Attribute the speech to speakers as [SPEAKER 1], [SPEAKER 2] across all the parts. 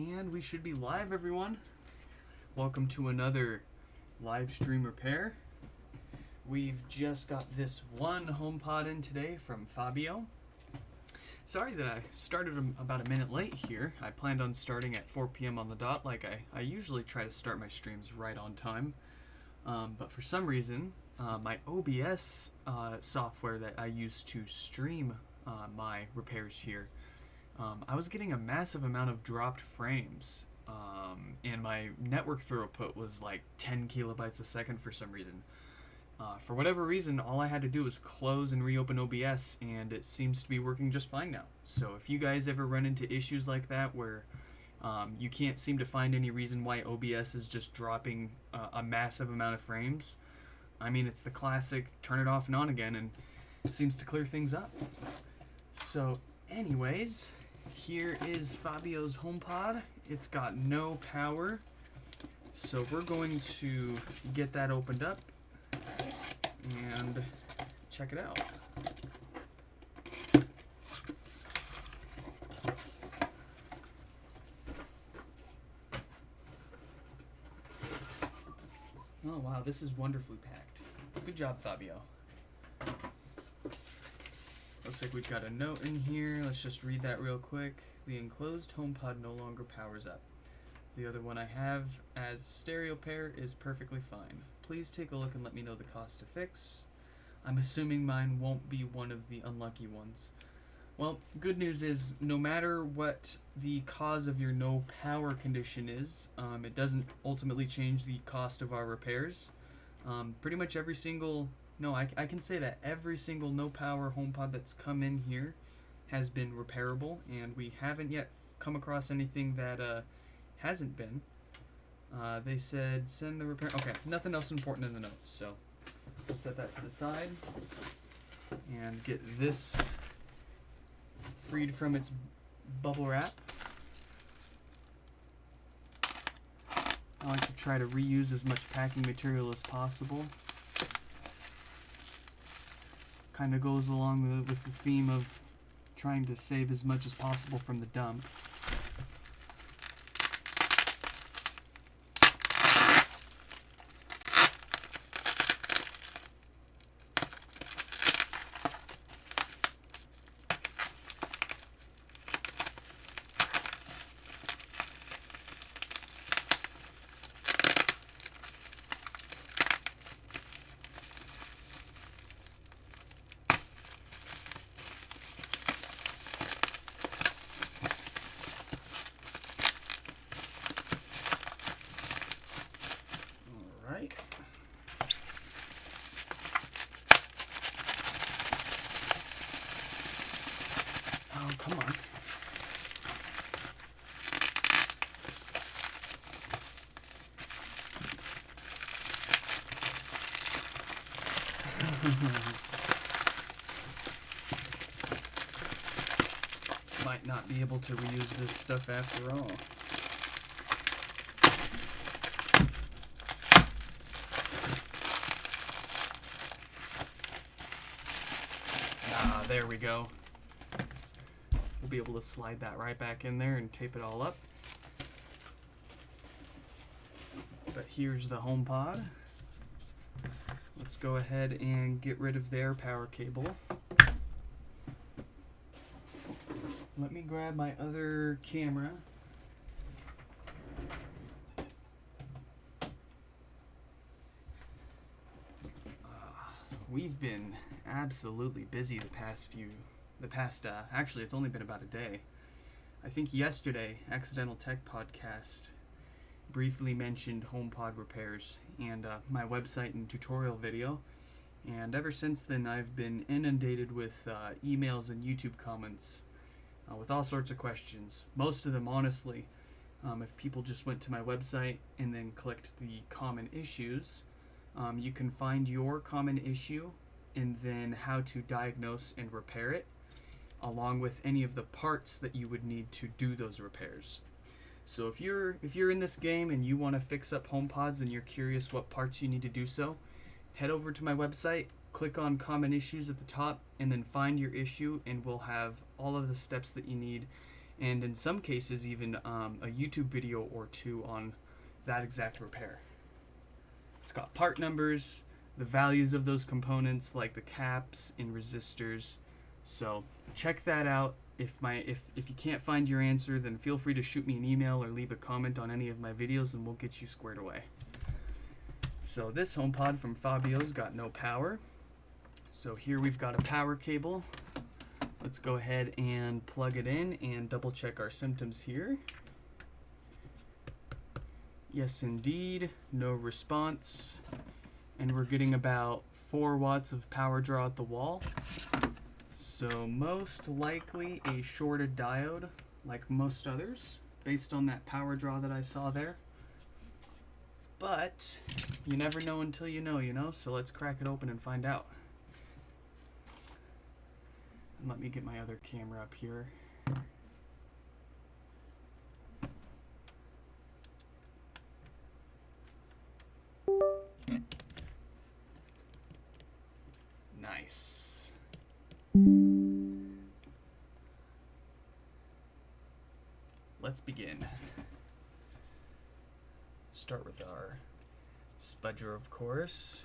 [SPEAKER 1] And we should be live, everyone. Welcome to another live stream repair. We've just got this one HomePod in today from Fabio. Sorry that I started about a minute late here. I planned on starting at 4 p.m. on the dot, like I usually try to start my streams right on time. But for some reason, my OBS software that I use to stream my repairs here, I was getting a massive amount of dropped frames, and my network throughput was like 10 kilobytes a second for some reason. For whatever reason, all I had to do was close and reopen OBS, and it seems to be working just fine now. So if you guys ever run into issues like that where you can't seem to find any reason why OBS is just dropping a massive amount of frames, I mean, it's the classic turn it off and on again, and it seems to clear things up. So anyways, here is Fabio's HomePod. It's got no power, so we're going to get that opened up and check it out. Oh wow, this is wonderfully packed. Good job, Fabio. Looks like we've got a note in here. Let's just read that real quick. The enclosed HomePod no longer powers up. The other one I have as stereo pair is perfectly fine. Please take a look and let me know the cost to fix. I'm assuming mine won't be one of the unlucky ones. Well, good news is no matter what the cause of your no power condition is, it doesn't ultimately change the cost of our repairs. Pretty much every single, I can say that every single no power HomePod that's come in here has been repairable, and we haven't yet come across anything that hasn't been. They said send the repair. Okay, nothing else important in the notes, so we'll set that to the side and get this freed from its bubble wrap. I like to try to reuse as much packing material as possible. Kind of goes along with the theme of trying to save as much as possible from the dump. Oh, come on. Might not be able to reuse this stuff after all. Ah, there we go. We'll be able to slide that right back in there and tape it all up. But here's the HomePod. Let's go ahead and get rid of their power cable. Let me grab my other camera. We've been absolutely busy actually it's only been about a day. I think yesterday, Accidental Tech Podcast briefly mentioned HomePod repairs and my website and tutorial video, and ever since then I've been inundated with emails and YouTube comments with all sorts of questions. Most of them, honestly, if people just went to my website and then clicked the common issues, you can find your common issue and then how to diagnose and repair it, along with any of the parts that you would need to do those repairs. So if you're in this game and you want to fix up HomePods and you're curious what parts you need to do so, head over to my website, click on common issues at the top, and then find your issue, and we'll have all of the steps that you need and in some cases even a YouTube video or two on that exact repair. It's got part numbers, the values of those components like the caps and resistors. So check that out. If you can't find your answer, then feel free to shoot me an email or leave a comment on any of my videos and we'll get you squared away. So this HomePod from Fabio's got no power. So here we've got a power cable. Let's go ahead and plug it in and double check our symptoms here. Yes, indeed, no response. And we're getting about 4 watts of power draw at the wall. So most likely a shorted diode, like most others, based on that power draw that I saw there. But you never know until you know, so let's crack it open and find out. And let me get my other camera up here. Nice. Let's begin. Start with our spudger, of course.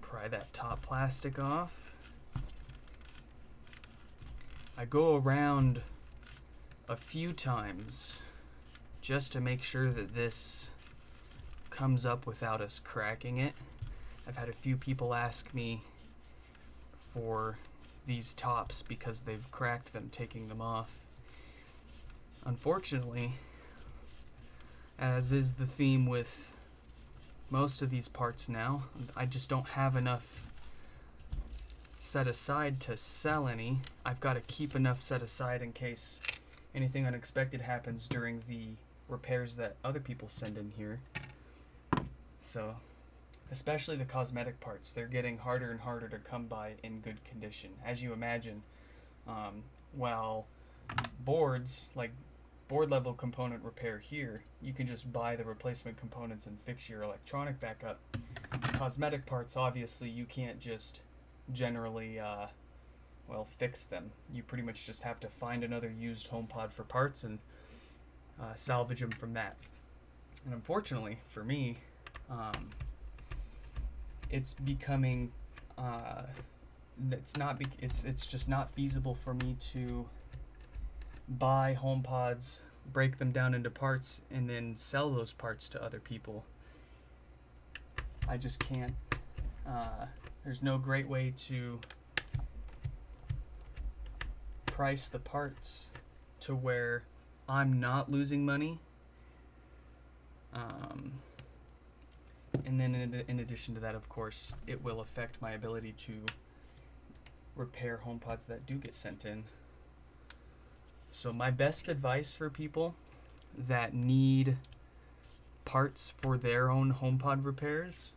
[SPEAKER 1] Pry that top plastic off. I go around a few times just to make sure that this comes up without us cracking it. I've had a few people ask me for these tops because they've cracked them taking them off. Unfortunately, as is the theme with most of these parts now, I just don't have enough set aside to sell any. I've got to keep enough set aside in case anything unexpected happens during the repairs that other people send in here. So, especially the cosmetic parts, they're getting harder and harder to come by in good condition. As you imagine, while boards, like board level component repair here, you can just buy the replacement components and fix your electronic back up. Cosmetic parts, obviously, you can't just generally, fix them. You pretty much just have to find another used HomePod for parts and salvage them from that. And unfortunately, for me, it's becoming, it's just not feasible for me to buy HomePods, break them down into parts, and then sell those parts to other people. I just can't. There's no great way to price the parts to where I'm not losing money. And then in addition to that, of course, it will affect my ability to repair HomePods that do get sent in. So my best advice for people that need parts for their own HomePod repairs,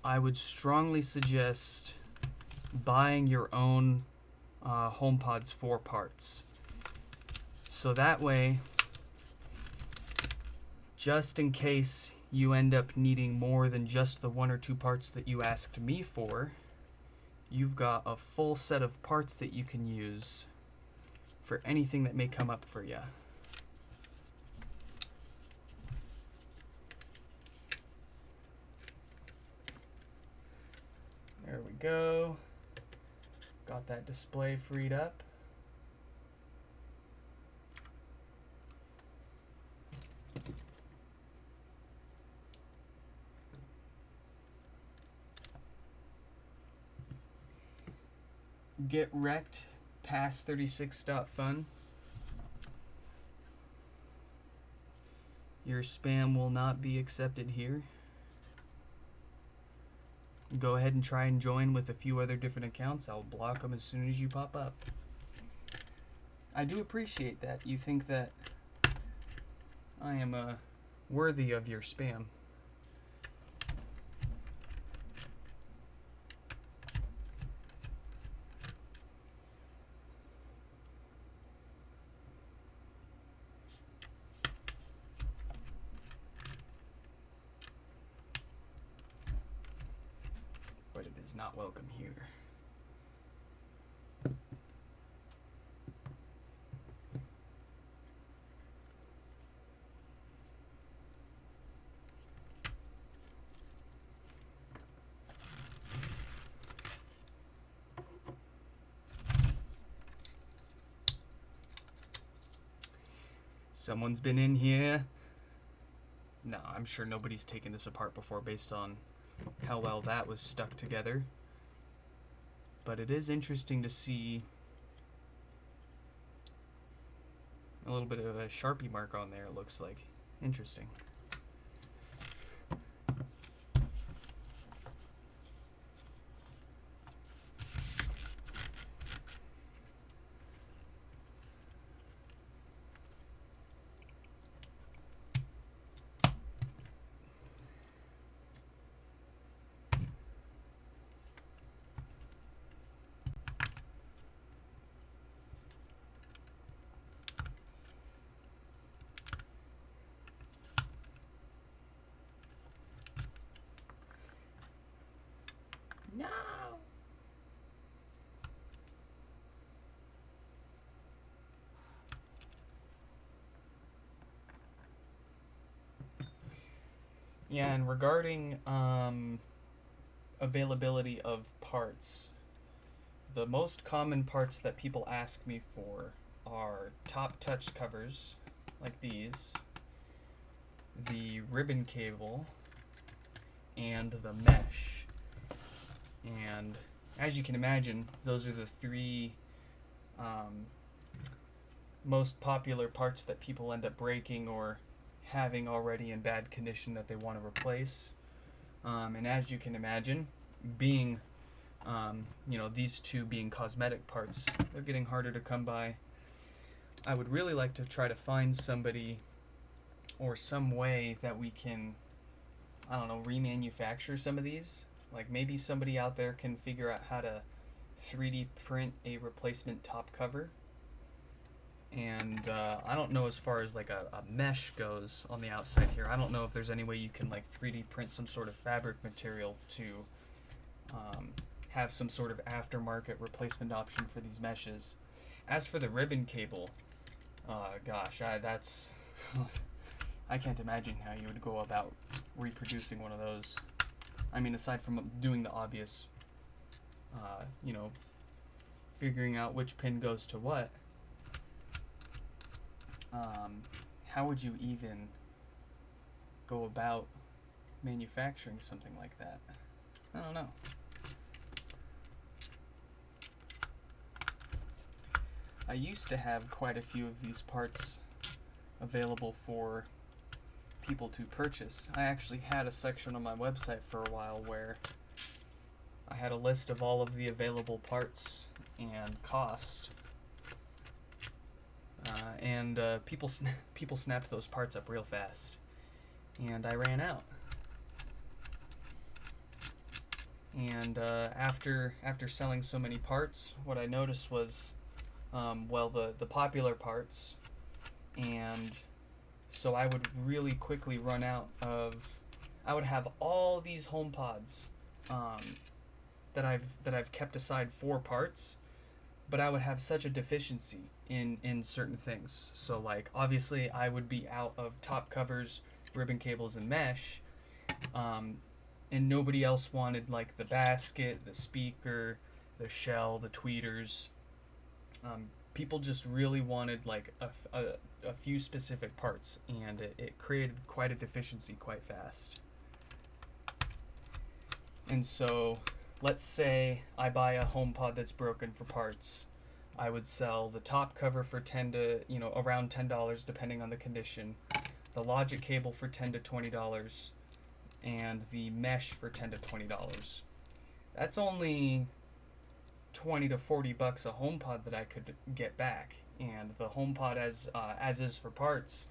[SPEAKER 1] I would strongly suggest buying your own HomePods for parts. So that way, just in case you end up needing more than just the 1 or 2 parts that you asked me for, you've got a full set of parts that you can use for anything that may come up for you. There we go. Got that display freed up. Get wrecked past 36.fun. Your spam will not be accepted here. Go ahead and try and join with a few other different accounts. I'll block them as soon as you pop up. I do appreciate that. You think that I am worthy of your spam. But it is not welcome here. Someone's been in here. No, I'm sure nobody's taken this apart before based on how well that was stuck together. But it is interesting to see a little bit of a Sharpie mark on there, it looks like. Interesting. No! Yeah, and regarding availability of parts, the most common parts that people ask me for are top touch covers, like these, the ribbon cable, and the mesh. And as you can imagine, those are the three most popular parts that people end up breaking or having already in bad condition that they want to replace. And as you can imagine, being these two being cosmetic parts, they're getting harder to come by. I would really like to try to find somebody or some way that we can, I don't know, remanufacture some of these. Like maybe somebody out there can figure out how to 3D print a replacement top cover. And I don't know as far as like a mesh goes on the outside here. I don't know if there's any way you can like 3D print some sort of fabric material to have some sort of aftermarket replacement option for these meshes. As for the ribbon cable, gosh, that's I can't imagine how you would go about reproducing one of those. I mean, aside from doing the obvious, figuring out which pin goes to what, how would you even go about manufacturing something like that? I don't know. I used to have quite a few of these parts available for people to purchase. I actually had a section on my website for a while where I had a list of all of the available parts and cost. People snapped those parts up real fast, and I ran out. And after selling so many parts, what I noticed was, the popular parts, and so I would really quickly run out of. I would have all these HomePods that I've kept aside for parts, but I would have such a deficiency in certain things. So like obviously I would be out of top covers, ribbon cables, and mesh, and nobody else wanted like the basket, the speaker, the shell, the tweeters. People just really wanted like a few specific parts, and it created quite a deficiency quite fast. And so let's say I buy a HomePod that's broken for parts. I would sell the top cover for around $10 depending on the condition, the logic cable for $10 to $20, and the mesh for $10 to $20. That's only $20 to $40 a HomePod that I could get back, and the HomePod as is for parts,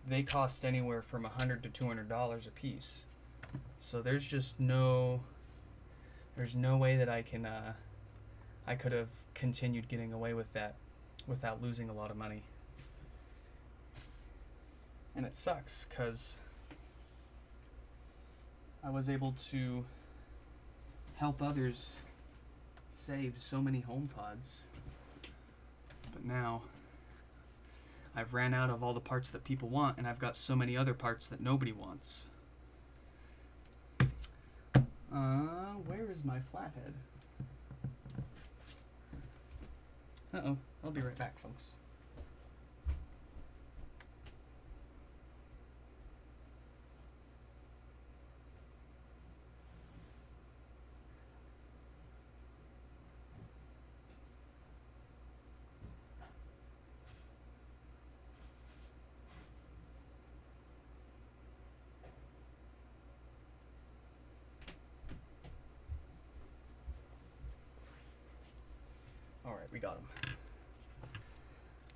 [SPEAKER 1] they cost anywhere from $100 to $200 a piece. So there's just no way that I could have continued getting away with that without losing a lot of money. And it sucks because I was able to help others save so many HomePods, but now I've ran out of all the parts that people want, and I've got so many other parts that nobody wants. Where is my flathead? Uh-oh, I'll be right back, folks. Alright, we got him.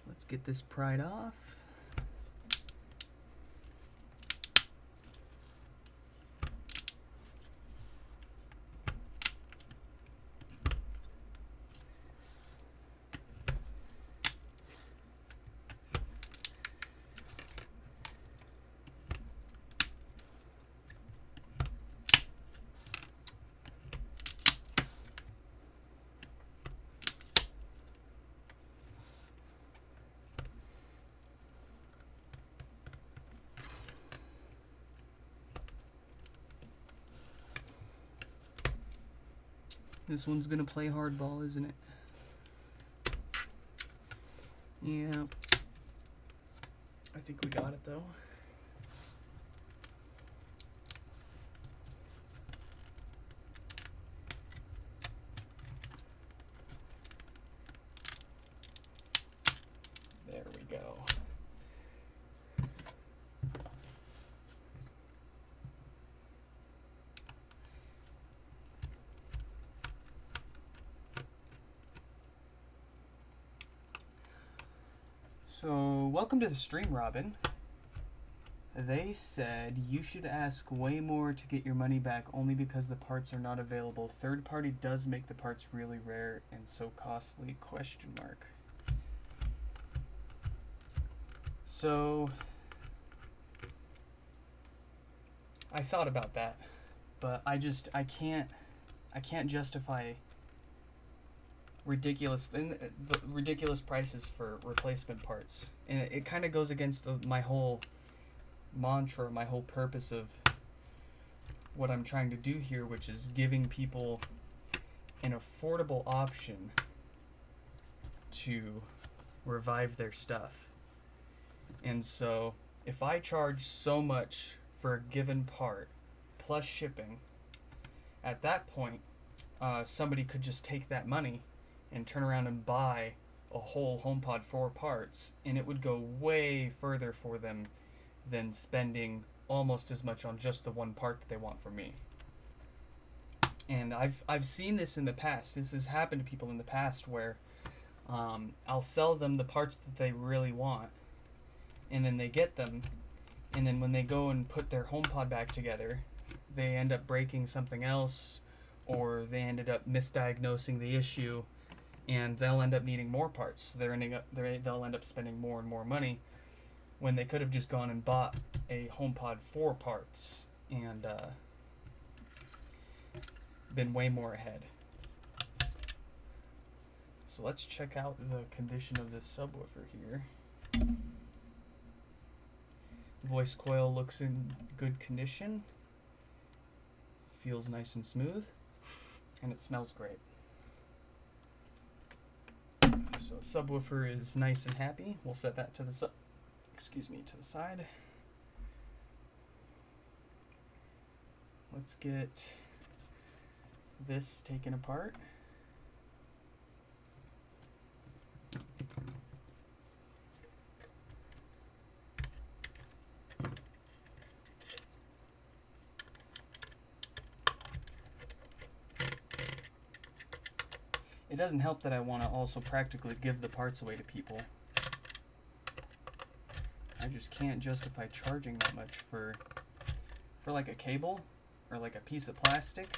[SPEAKER 1] Let's get this pried off. This one's gonna play hardball, isn't it? Yeah. I think we got it though. There we go. So, welcome to the stream, Robin. They said you should ask way more to get your money back only because the parts are not available. Third party does make the parts really rare and so costly, question mark. So, I thought about that, but I can't justify ridiculous prices for replacement parts, and it kind of goes against my whole mantra, my whole purpose of what I'm trying to do here, which is giving people an affordable option to revive their stuff. And so if I charge so much for a given part plus shipping, at that point somebody could just take that money and turn around and buy a whole HomePod 4 parts, and it would go way further for them than spending almost as much on just the one part that they want from me. And I've seen this in the past. This has happened to people in the past where I'll sell them the parts that they really want, and then they get them, and then when they go and put their HomePod back together, they end up breaking something else, or they ended up misdiagnosing the issue, and they'll end up needing more parts. They'll end up spending more and more money when they could have just gone and bought a HomePod 4 parts and been way more ahead. So let's check out the condition of this subwoofer here. Voice coil looks in good condition. Feels nice and smooth, and it smells great. So subwoofer is nice and happy. We'll set that to the to the side. Let's get this taken apart. It doesn't help that I want to also practically give the parts away to people. I just can't justify charging that much for like a cable or like a piece of plastic.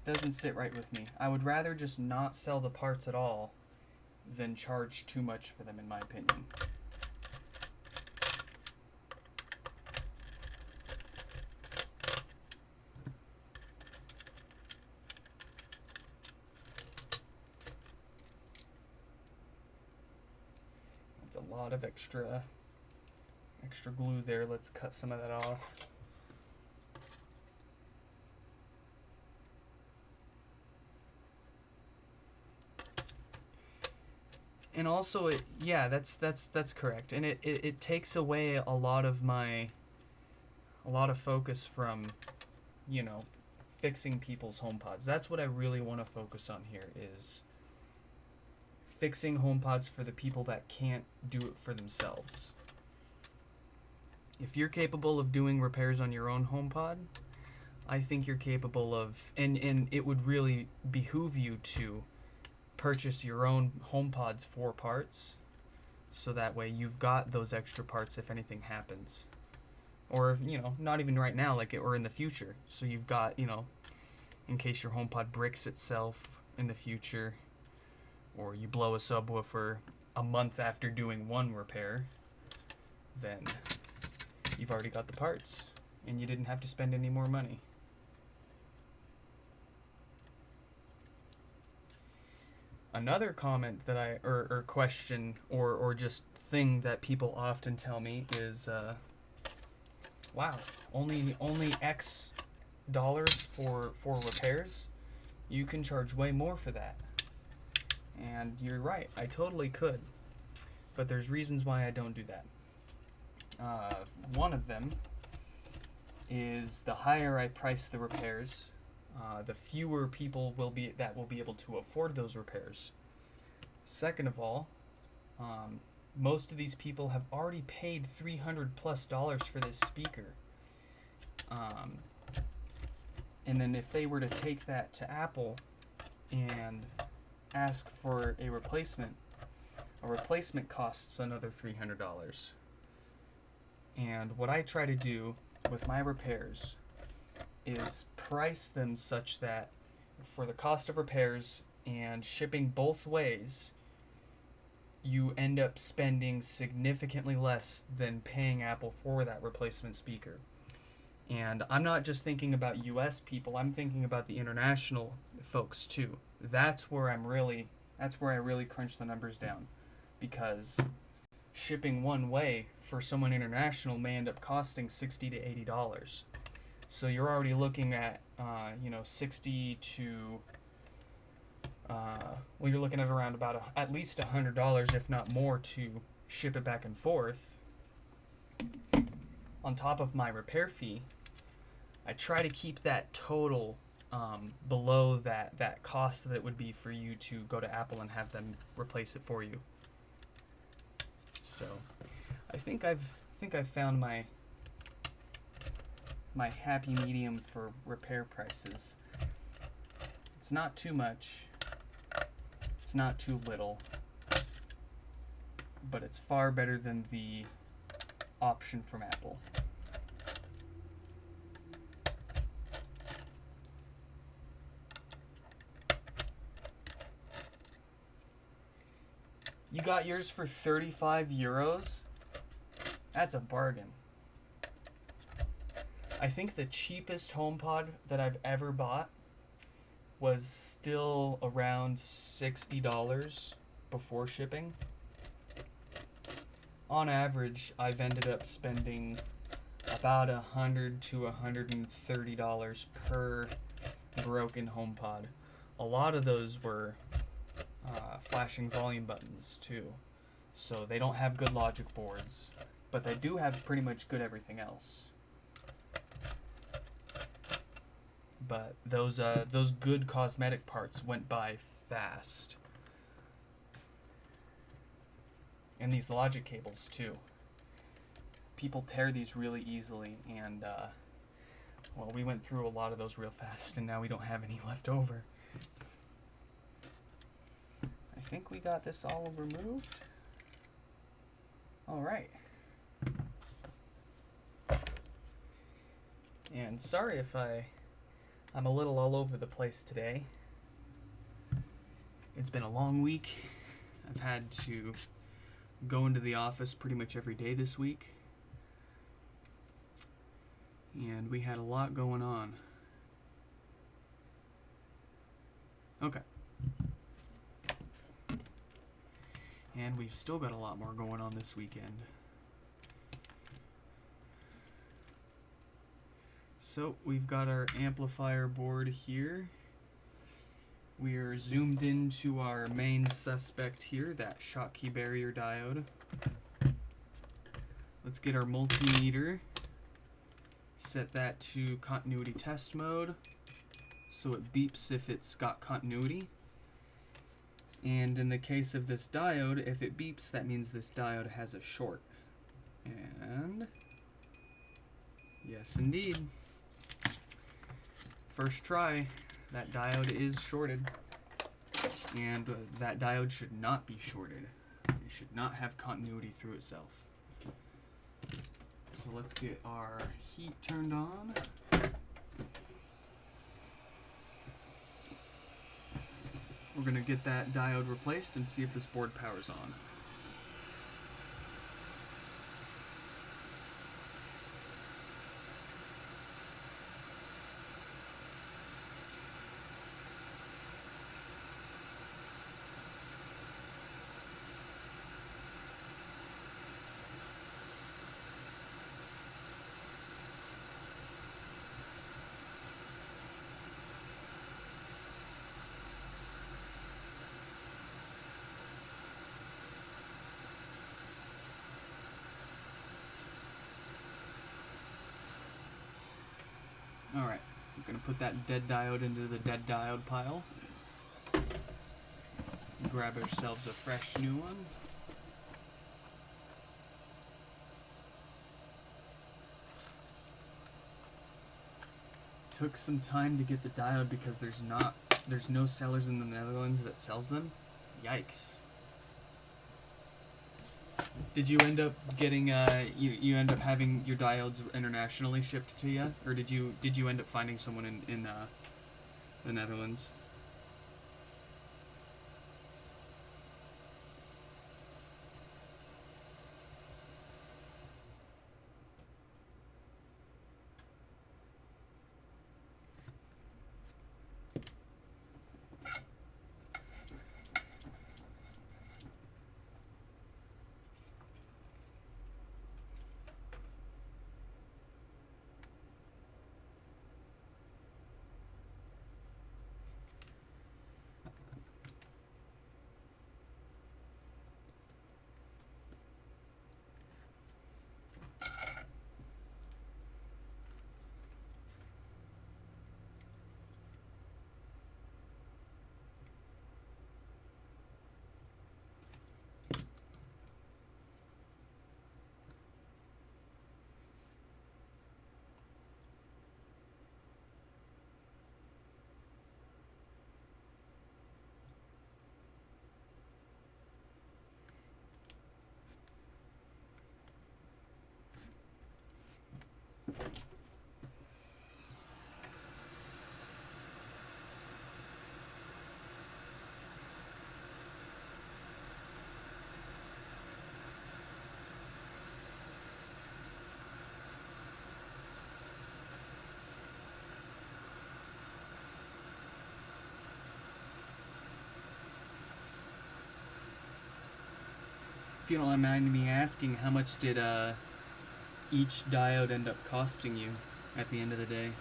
[SPEAKER 1] Doesn't sit right with me. I would rather just not sell the parts at all than charge too much for them, in my opinion. A lot of extra glue there. Let's cut some of that off. And also that's correct. And it takes away a lot of focus from, you know, fixing people's HomePods. That's what I really want to focus on here, is fixing HomePods for the people that can't do it for themselves. If you're capable of doing repairs on your own HomePod, I think you're capable of, and it would really behoove you to purchase your own HomePods for parts, so that way you've got those extra parts if anything happens. Or, not even right now, or in the future. So you've got, in case your HomePod bricks itself in the future, or you blow a subwoofer a month after doing one repair, then you've already got the parts, and you didn't have to spend any more money. Another comment that or question, or just thing that people often tell me is, wow, only X dollars for repairs? You can charge way more for that. And you're right, I totally could. But there's reasons why I don't do that. One of them is the higher I price the repairs, the fewer people will be able to afford those repairs. Second of all, most of these people have already paid $300+ for this speaker. And then if they were to take that to Apple and ask for a replacement costs another $300. And what I try to do with my repairs is price them such that for the cost of repairs and shipping both ways, you end up spending significantly less than paying Apple for that replacement speaker. And I'm not just thinking about US people, I'm thinking about the international folks too. That's where I really crunch the numbers down, because shipping one way for someone international may end up costing $60 to $80. So you're already looking at 60 to you're looking at around about at least $100, if not more, to ship it back and forth. On top of my repair fee, I try to keep that total below that cost that it would be for you to go to Apple and have them replace it for you. So I think I've found my happy medium for repair prices. It's not too much, it's not too little, but it's far better than the option from Apple. You got yours for 35 euros? That's a bargain. I think the cheapest HomePod that I've ever bought was still around $60 before shipping. On average, I've ended up spending about $100 to $130 per broken HomePod. A lot of those were flashing volume buttons too, so they don't have good logic boards, but they do have pretty much good everything else. But those good cosmetic parts went by fast. And these logic cables too. People tear these really easily, and well, we went through a lot of those real fast, and now we don't have any left over. I think we got this all removed. All right. And sorry if I'm a little all over the place today. It's been a long week. I've had to go into the office pretty much every day this week. And we had a lot going on. Okay. And we've still got a lot more going on this weekend. So we've got our amplifier board here. We're zoomed into our main suspect here, that Schottky barrier diode. Let's get our multimeter. Set that to continuity test mode, so it beeps if it's got continuity. And in the case of this diode, if it beeps, that means this diode has a short. And yes, indeed. First try, that diode is shorted. And that diode should not be shorted. It should not have continuity through itself. So let's get our heat turned on. We're going to get that diode replaced and see if this board powers on. Alright, we're going to put that dead diode into the dead diode pile. Grab ourselves a fresh new one. Took some time to get the diode because there's no sellers in the Netherlands that sells them. Yikes. Did you end up getting you end up having your diodes internationally shipped to you, or did you end up finding someone in the Netherlands? If you don't mind me asking, how much did each diode end up costing you at the end of the day?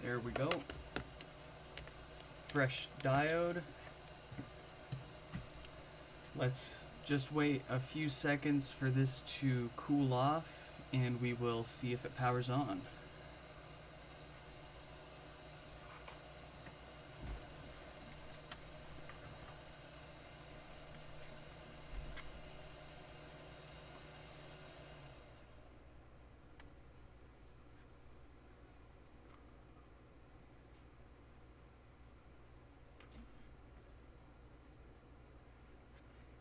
[SPEAKER 1] There we go. Fresh diode. Let's just wait a few seconds for this to cool off, and we will see if it powers on.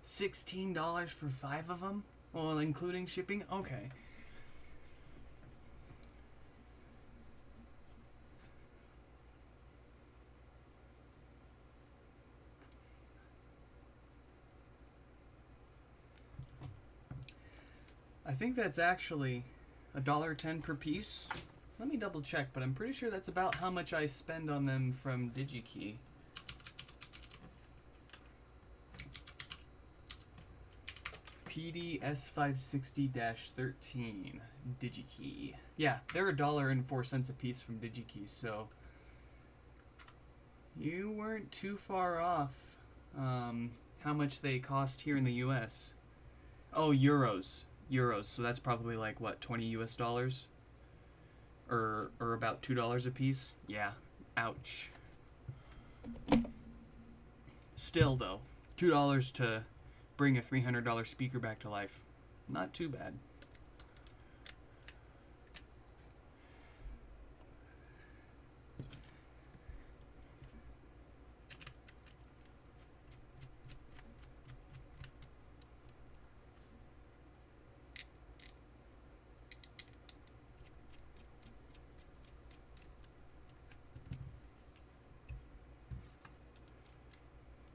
[SPEAKER 1] $16 for 5 of them? Well, including shipping? Okay. I think that's actually $1.10 per piece. Let me double check, but I'm pretty sure that's about how much I spend on them from DigiKey. PDS560-13 DigiKey. Yeah, they're $1.04 a piece from DigiKey, so you weren't too far off how much they cost here in the US. Oh, euros. Euros. So that's probably like what, 20 US dollars? Or about $2 a piece? Yeah. Ouch. Still though, $2 to bring a $300 speaker back to life. Not too bad.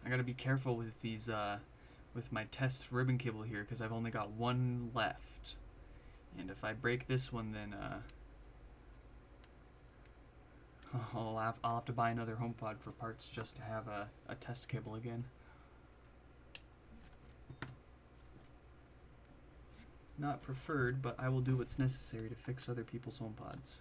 [SPEAKER 1] I gotta be careful with these, with my test ribbon cable here, because I've only got one left. And if I break this one, then, I'll have to buy another HomePod for parts just to have a test cable again. Not preferred, but I will do what's necessary to fix other people's HomePods.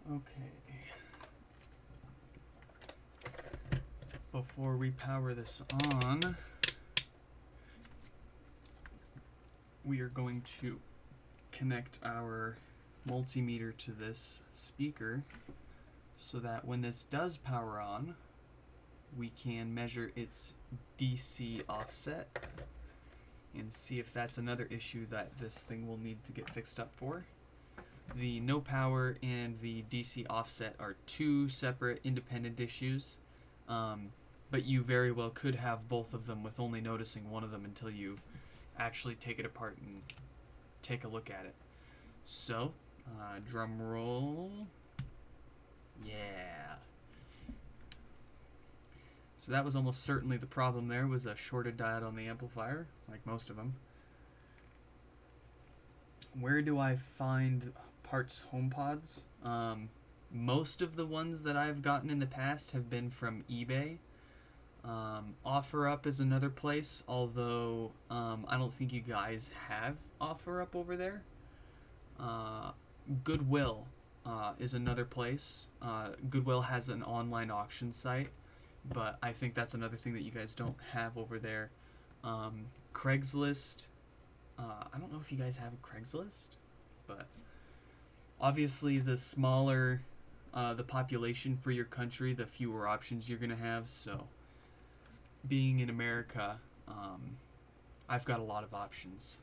[SPEAKER 1] Okay. Before we power this on, we are going to connect our multimeter to this speaker so that when this does power on, we can measure its DC offset and see if that's another issue that this thing will need to get fixed up for. The no power and the DC offset are two separate independent issues, but you very well could have both of them with only noticing one of them until you actually take it apart and take a look at it. So, drum roll. Yeah. So that was almost certainly the problem there, was a shorted diode on the amplifier, like most of them. Where do I find parts HomePods? Most of the ones that I've gotten in the past have been from eBay. OfferUp is another place, although I don't think you guys have OfferUp over there. Goodwill is another place. Goodwill has an online auction site, but I think that's another thing that you guys don't have over there. Craigslist. I don't know if you guys have a Craigslist, but obviously the smaller the population for your country, the fewer options you're going to have. So being in America, I've got a lot of options.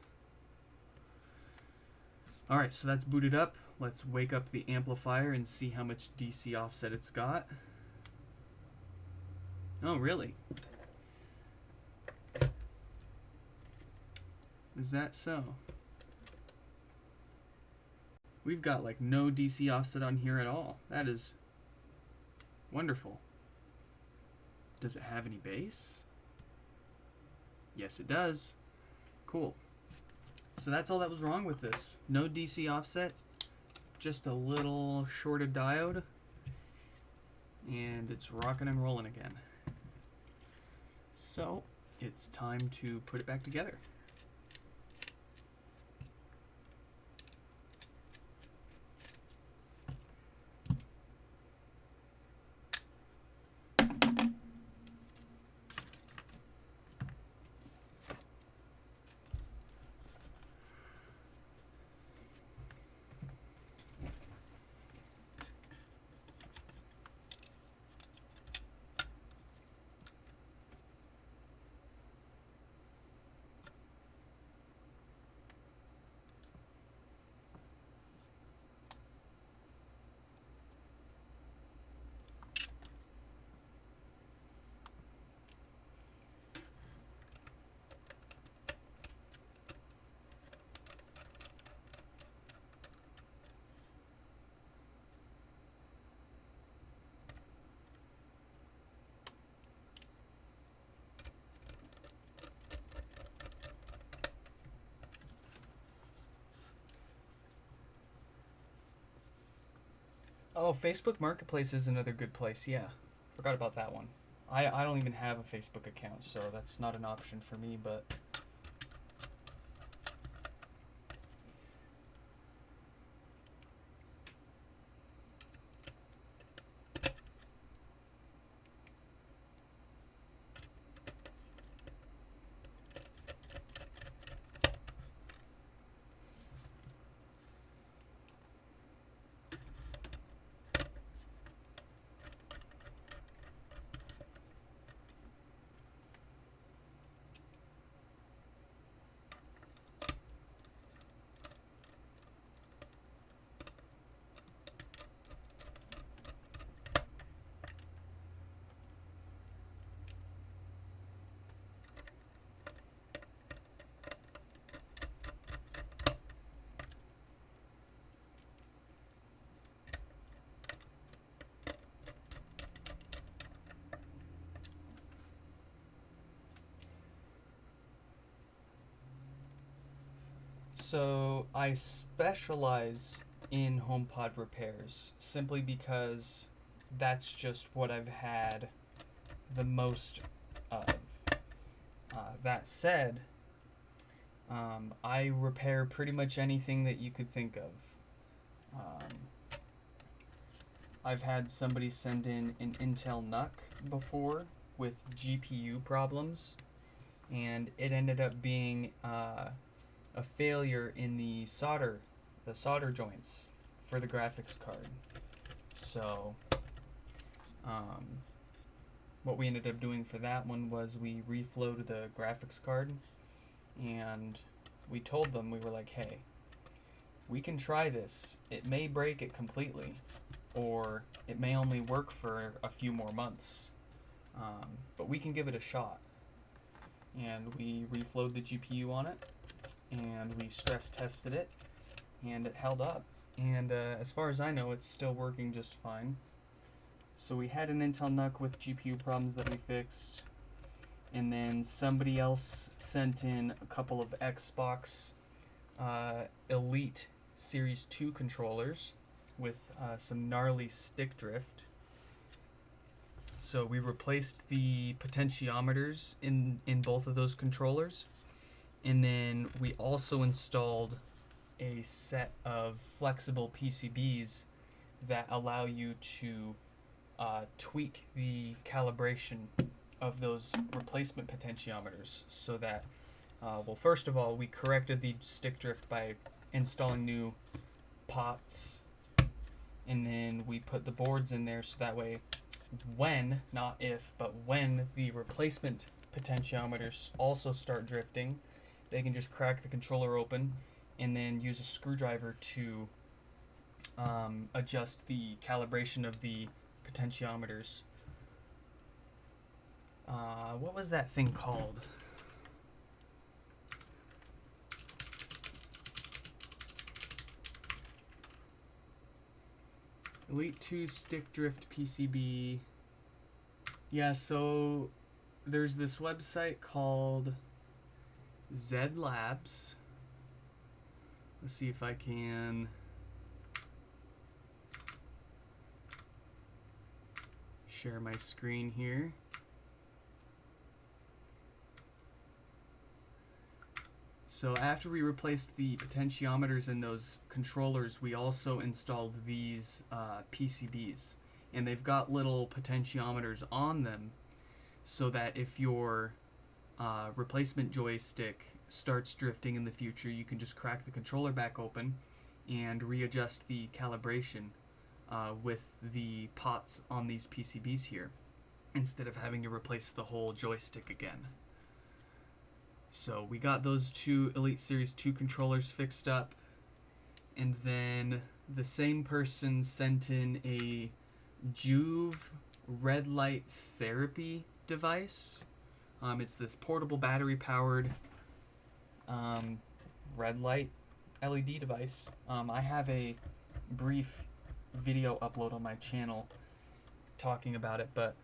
[SPEAKER 1] Alright, so that's booted up. Let's wake up the amplifier and see how much DC offset it's got. Oh, really? Is that so? We've got like no DC offset on here at all. That is wonderful. Does it have any bass? Yes, it does. Cool. So that's all that was wrong with this. No DC offset, just a little shorted diode, and it's rocking and rolling again. So it's time to put it back together. Oh, Facebook Marketplace is another good place. Yeah, forgot about that one. I don't even have a Facebook account, so that's not an option for me, but so I specialize in HomePod repairs simply because that's just what I've had the most of. That said, I repair pretty much anything that you could think of. I've had somebody send in an Intel NUC before with GPU problems, and it ended up being a failure in the solder joints for the graphics card. So what we ended up doing for that one was we reflowed the graphics card, and we told them, we were like, hey, we can try this. It may break it completely, or it may only work for a few more months, but we can give it a shot. And we reflowed the GPU on it, and we stress tested it, and it held up. And as far as I know, it's still working just fine. So we had an Intel NUC with GPU problems that we fixed, and then somebody else sent in a couple of Xbox Elite Series 2 controllers with some gnarly stick drift. So we replaced the potentiometers in both of those controllers, and then we also installed a set of flexible PCBs that allow you to tweak the calibration of those replacement potentiometers so that, well, first of all, we corrected the stick drift by installing new pots, and then we put the boards in there so that way when, not if, but when the replacement potentiometers also start drifting, they can just crack the controller open and then use a screwdriver to adjust the calibration of the potentiometers. What was that thing called? Elite 2 stick drift PCB. Yeah, so there's this website called Zed Labs. Let's see if I can share my screen here. So after we replaced the potentiometers in those controllers, we also installed these PCBs, and they've got little potentiometers on them so that if your replacement joystick starts drifting in the future, you can just crack the controller back open and readjust the calibration with the pots on these PCBs here, instead of having to replace the whole joystick again. So we got those two Elite Series 2 controllers fixed up, and then the same person sent in a Juve red light therapy device. It's this portable battery powered red light LED device. I have a brief video upload on my channel talking about it, but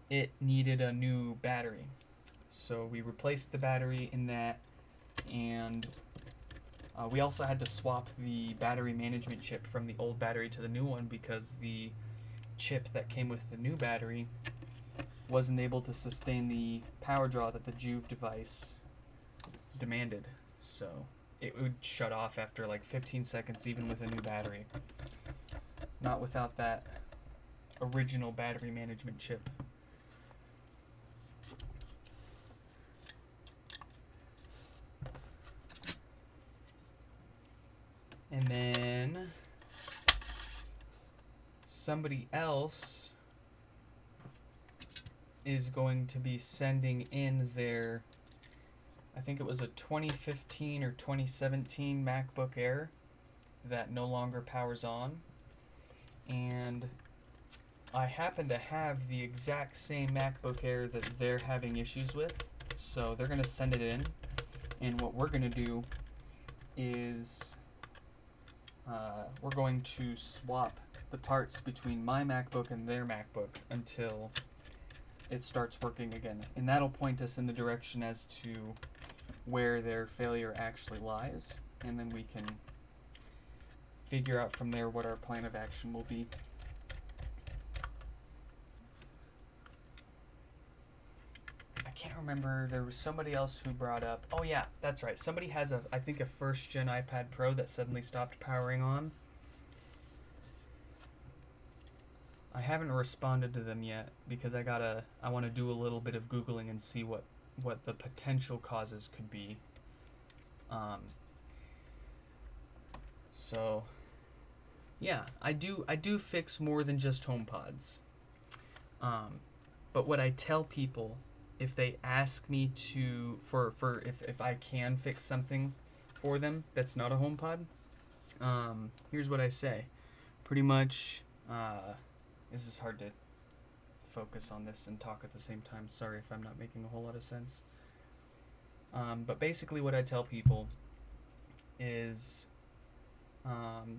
[SPEAKER 1] it needed a new battery. So we replaced the battery in that, and we also had to swap the battery management chip from the old battery to the new one because the chip that came with the new battery wasn't able to sustain the power draw that the Juve device demanded. So it would shut off after like 15 seconds even with a new battery. Not without that original battery management chip. And then somebody else is going to be sending in their, I think it was a 2015 or 2017 MacBook Air that no longer powers on. And I happen to have the exact same MacBook Air that they're having issues with. So they're going to send it in. And what we're going to do is we're going to swap the parts between my MacBook and their MacBook until it starts working again. And that'll point us in the direction as to where their failure actually lies. And then we can figure out from there what our plan of action will be. I can't remember, there was somebody else who brought up, oh yeah, that's right, somebody has I think a first gen iPad Pro that suddenly stopped powering on. I haven't responded to them yet because I want to do a little bit of Googling and see what the potential causes could be. So yeah, I do fix more than just HomePods. But what I tell people, if they ask me to if I can fix something for them that's not a HomePod, here's what I say. Pretty much, this is hard to focus on this and talk at the same time. Sorry if I'm not making a whole lot of sense. But basically what I tell people is,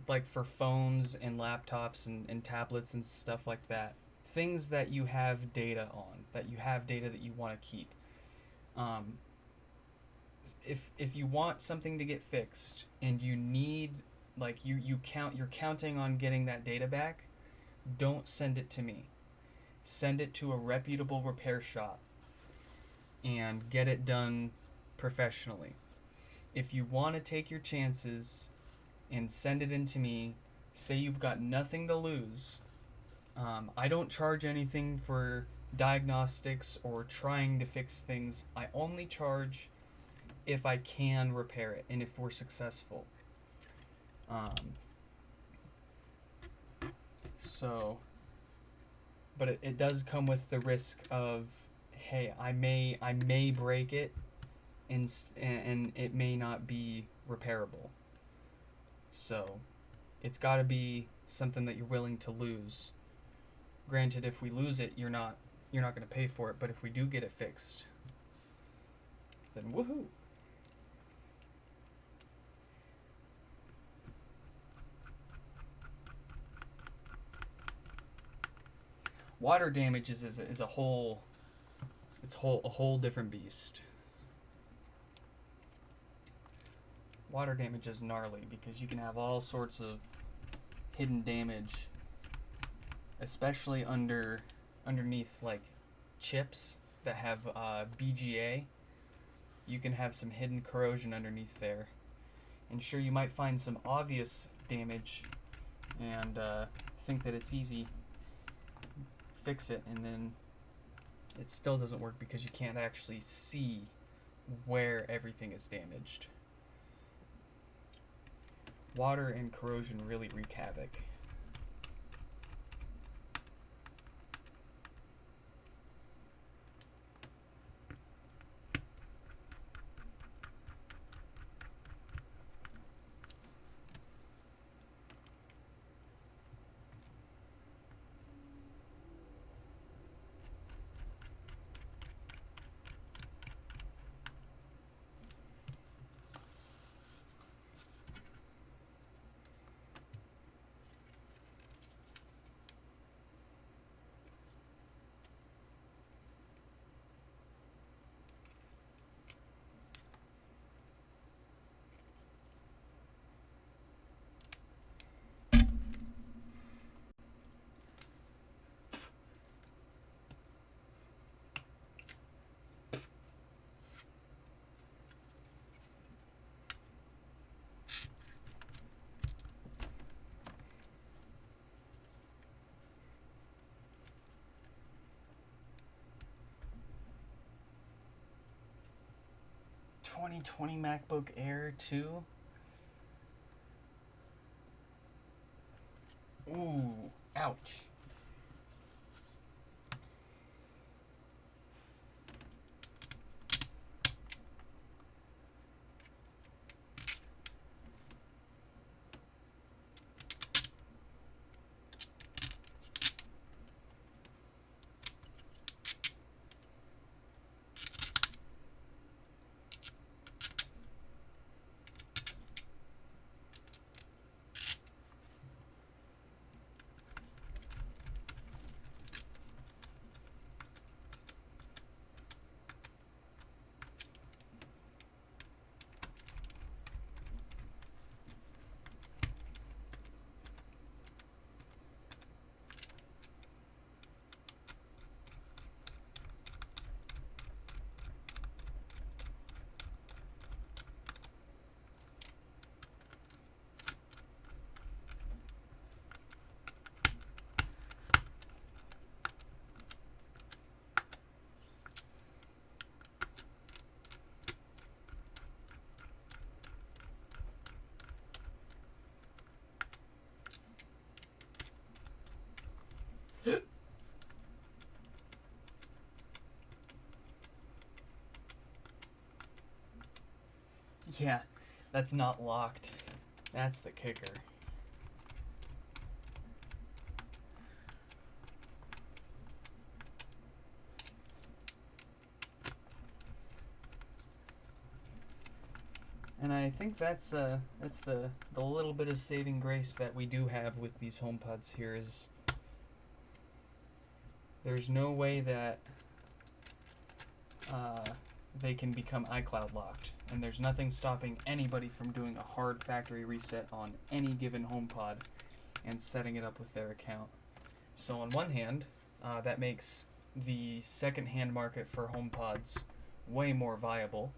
[SPEAKER 1] like for phones and laptops and tablets and stuff like that, things that you have data on, that you want to keep. If you want something to get fixed and you need, like you're counting on getting that data back, don't send it to me. Send it to a reputable repair shop and get it done professionally. If you want to take your chances and send it in to me, say you've got nothing to lose. I don't charge anything for diagnostics or trying to fix things. I only charge if I can repair it and if we're successful. But it does come with the risk of, hey, I may break it, and it may not be repairable. So, it's got to be something that you're willing to lose. Granted, if we lose it, you're not going to pay for it. But if we do get it fixed, then woohoo! Water damage is a whole different beast. Water damage is gnarly because you can have all sorts of hidden damage, especially underneath like chips that have BGA. You can have some hidden corrosion underneath there, and sure, you might find some obvious damage and think that it's easy, fix it, and then it still doesn't work because you can't actually see where everything is damaged. Water and corrosion really wreak havoc. 2020 MacBook Air 2. Ooh, ouch. Yeah, that's not locked. That's the kicker. And I think that's the little bit of saving grace that we do have with these HomePods here is there's no way that they can become iCloud locked, and there's nothing stopping anybody from doing a hard factory reset on any given HomePod and setting it up with their account. So on one hand, that makes the second-hand market for HomePods way more viable.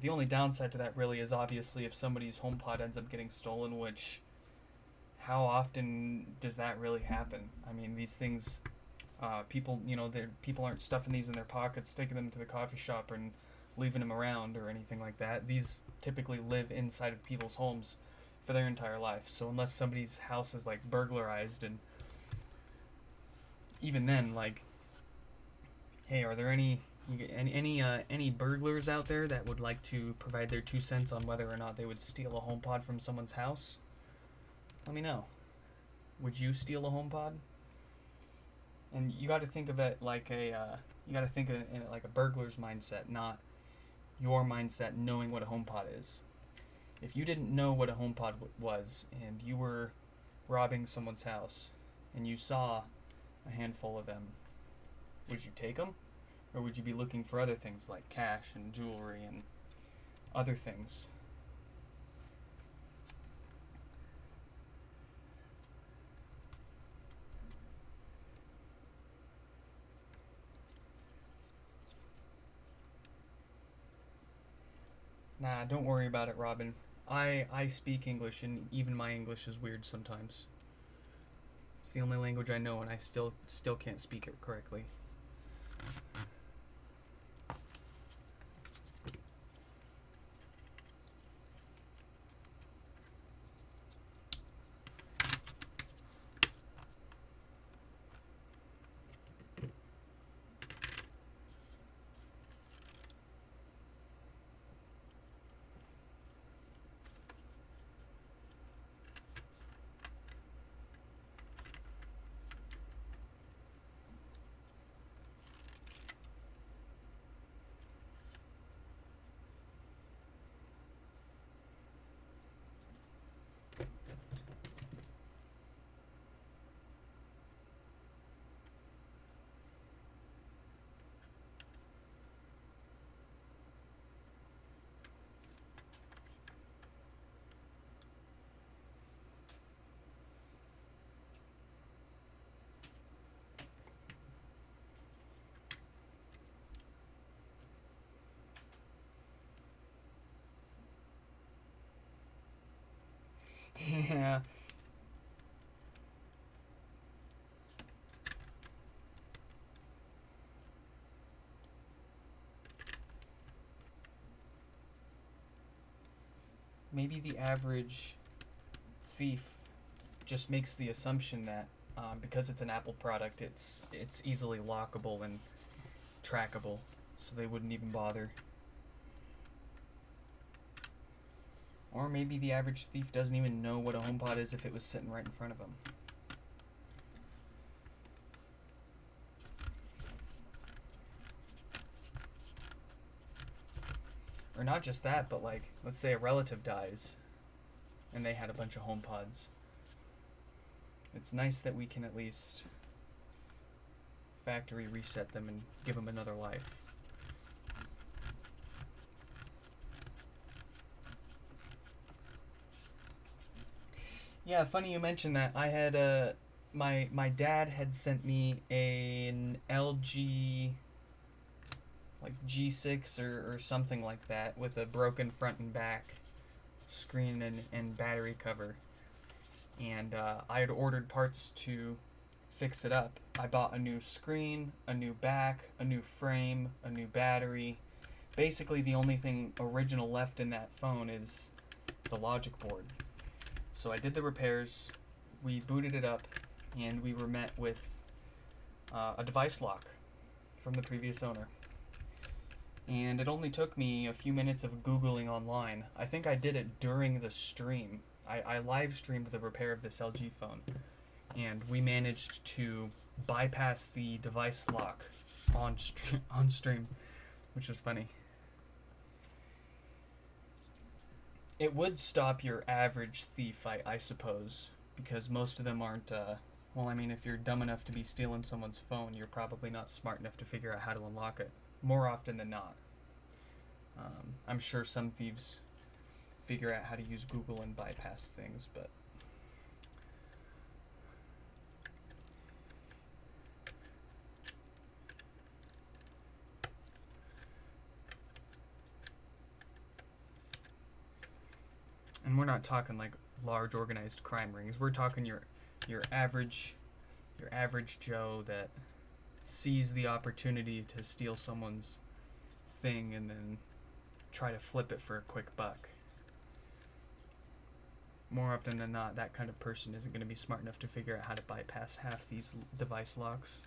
[SPEAKER 1] The only downside to that really is obviously if somebody's HomePod ends up getting stolen, which how often does that really happen? I mean, these things, people aren't stuffing these in their pockets, taking them to the coffee shop and leaving them around or anything like that. These typically live inside of people's homes for their entire life. So unless somebody's house is like burglarized, and even then, like, hey, are there any burglars out there that would like to provide their 2 cents on whether or not they would steal a HomePod from someone's house? Let me know. Would you steal a HomePod? And you got to think of it like in it like a burglar's mindset, not your mindset knowing what a HomePod is. If you didn't know what a HomePod was and you were robbing someone's house and you saw a handful of them, would you take them? Or would you be looking for other things like cash and jewelry and other things? Nah, don't worry about it, Robin. I speak English, and even my English is weird sometimes. It's the only language I know, and I still can't speak it correctly. maybe the average thief just makes the assumption that because it's an Apple product, it's easily lockable and trackable, so they wouldn't even bother. Or maybe the average thief doesn't even know what a HomePod is if it was sitting right in front of them. Or not just that, but like, let's say a relative dies and they had a bunch of HomePods. It's nice that we can at least factory reset them and give them another life. Yeah, funny you mentioned that. I had my dad had sent me an LG like G6 or something like that with a broken front and back screen and battery cover. And I had ordered parts to fix it up. I bought a new screen, a new back, a new frame, a new battery. Basically the only thing original left in that phone is the logic board. So I did the repairs, we booted it up, and we were met with a device lock from the previous owner. And it only took me a few minutes of Googling online. I think I did it during the stream. I live streamed the repair of this LG phone, and we managed to bypass the device lock on stream, which was funny. It would stop your average thief, I suppose, because most of them aren't, well, I mean, if you're dumb enough to be stealing someone's phone, you're probably not smart enough to figure out how to unlock it, more often than not. I'm sure some thieves figure out how to use Google and bypass things, but and we're not talking like large organized crime rings. We're talking your average Joe that sees the opportunity to steal someone's thing and then try to flip it for a quick buck. More often than not, that kind of person isn't going to be smart enough to figure out how to bypass half these device locks.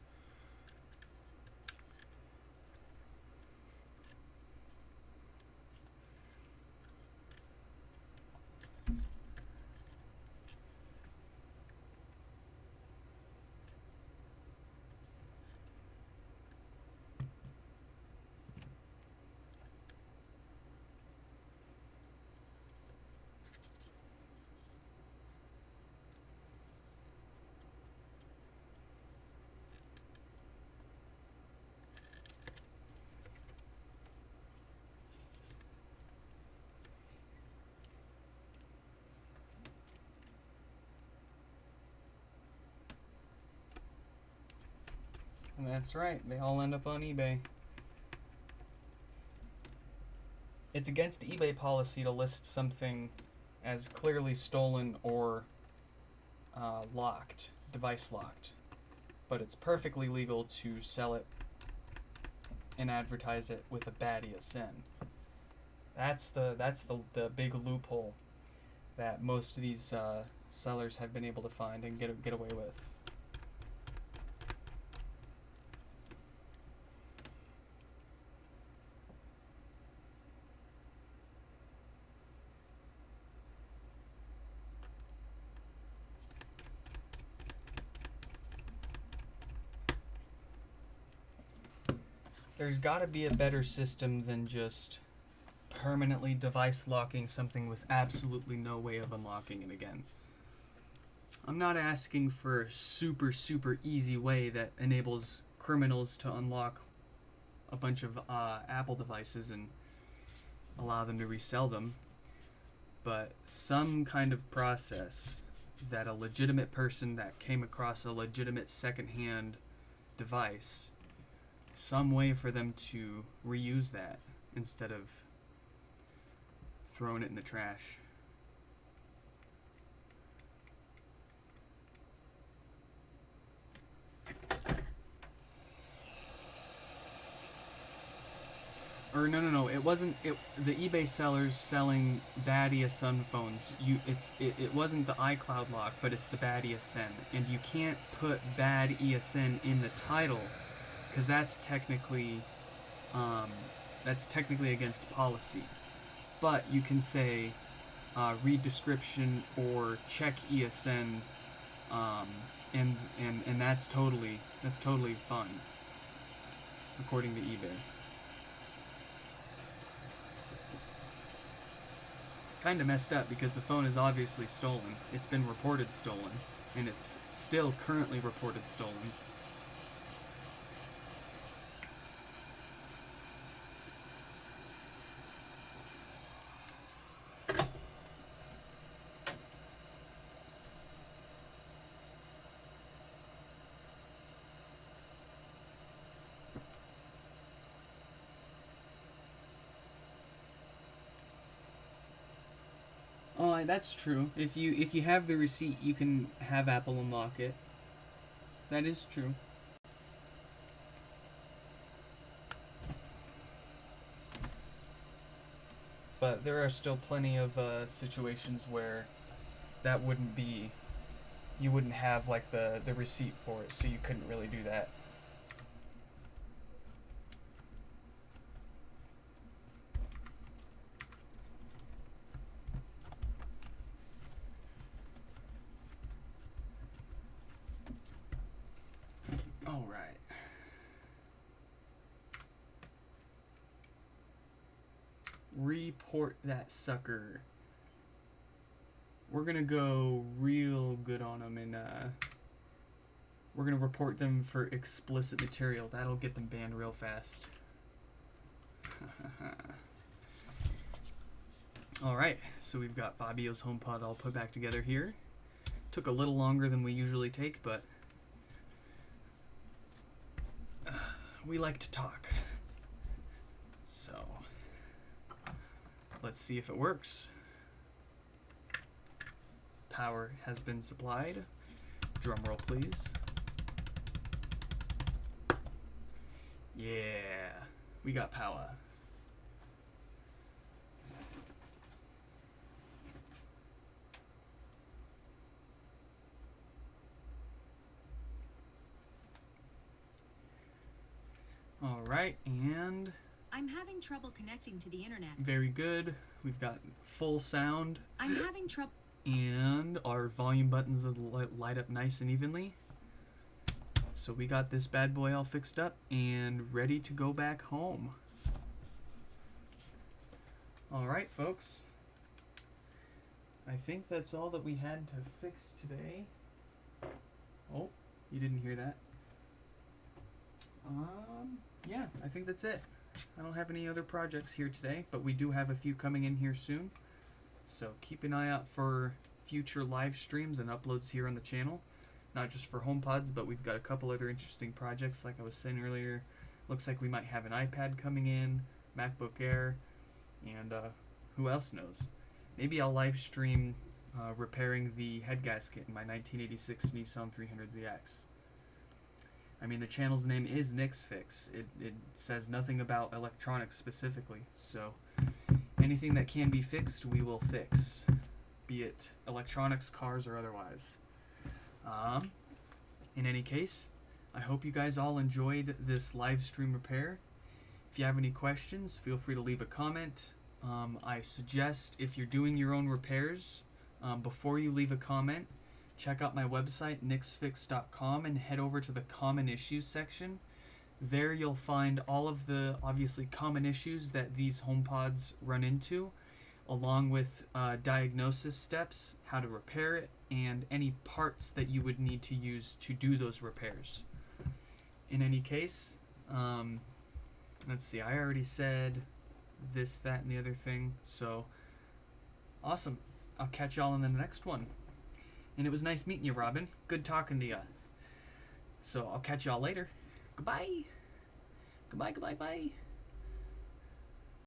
[SPEAKER 1] And that's right, they all end up on eBay. It's against eBay policy to list something as clearly stolen or locked, device locked, but it's perfectly legal to sell it and advertise it with a bad ESN. That's the big loophole that most of these sellers have been able to find and get away with. There's got to be a better system than just permanently device locking something with absolutely no way of unlocking it again. I'm not asking for a super easy way that enables criminals to unlock a bunch of Apple devices and allow them to resell them, but some kind of process that a legitimate person that came across a legitimate secondhand device, some way for them to reuse that instead of throwing it in the trash. Or no, it wasn't. The eBay sellers selling bad ESN phones. It wasn't the iCloud lock, but it's the bad ESN, and you can't put bad ESN in the title, because that's technically against policy. But you can say read description or check ESN, and that's totally fun, according to eBay. Kind of messed up because the phone is obviously stolen. It's been reported stolen, and it's still currently reported stolen. Oh, that's true. If you have the receipt, you can have Apple unlock it. That is true. But there are still plenty of situations where that wouldn't be. You wouldn't have like the receipt for it, so you couldn't really do that. All right. Report that sucker. We're gonna go real good on them, and we're gonna report them for explicit material. That'll get them banned real fast. All right, so we've got Fabio's HomePod all put back together here. Took a little longer than we usually take, but we like to talk. So let's see if it works. Power has been supplied. Drum roll, please. Yeah, we got power. All right, and
[SPEAKER 2] I'm having trouble connecting to the internet.
[SPEAKER 1] Very good. We've got full sound.
[SPEAKER 2] I'm having trouble.
[SPEAKER 1] And our volume buttons light up nice and evenly. So we got this bad boy all fixed up and ready to go back home. All right, folks. I think that's all that we had to fix today. Oh, you didn't hear that. Yeah, I think that's it. I don't have any other projects here today, but we do have a few coming in here soon. So keep an eye out for future live streams and uploads here on the channel. Not just for HomePods, but we've got a couple other interesting projects like I was saying earlier. Looks like we might have an iPad coming in, MacBook Air, and who else knows? Maybe I'll live stream repairing the head gasket in my 1986 Nissan 300ZX. I mean, the channel's name is Nick's Fix. It says nothing about electronics specifically, so anything that can be fixed, we will fix, be it electronics, cars, or otherwise. In any case, I hope you guys all enjoyed this live stream repair. If you have any questions, feel free to leave a comment. I suggest if you're doing your own repairs, before you leave a comment, check out my website, nixfix.com, and head over to the common issues section. There you'll find all of the obviously common issues that these HomePods run into, along with diagnosis steps, how to repair it, and any parts that you would need to use to do those repairs. In any case, let's see, I already said this, that, and the other thing, so awesome. I'll catch y'all in the next one. And it was nice meeting you, Robin. Good talking to you. So I'll catch y'all later. Goodbye. Goodbye, goodbye, bye.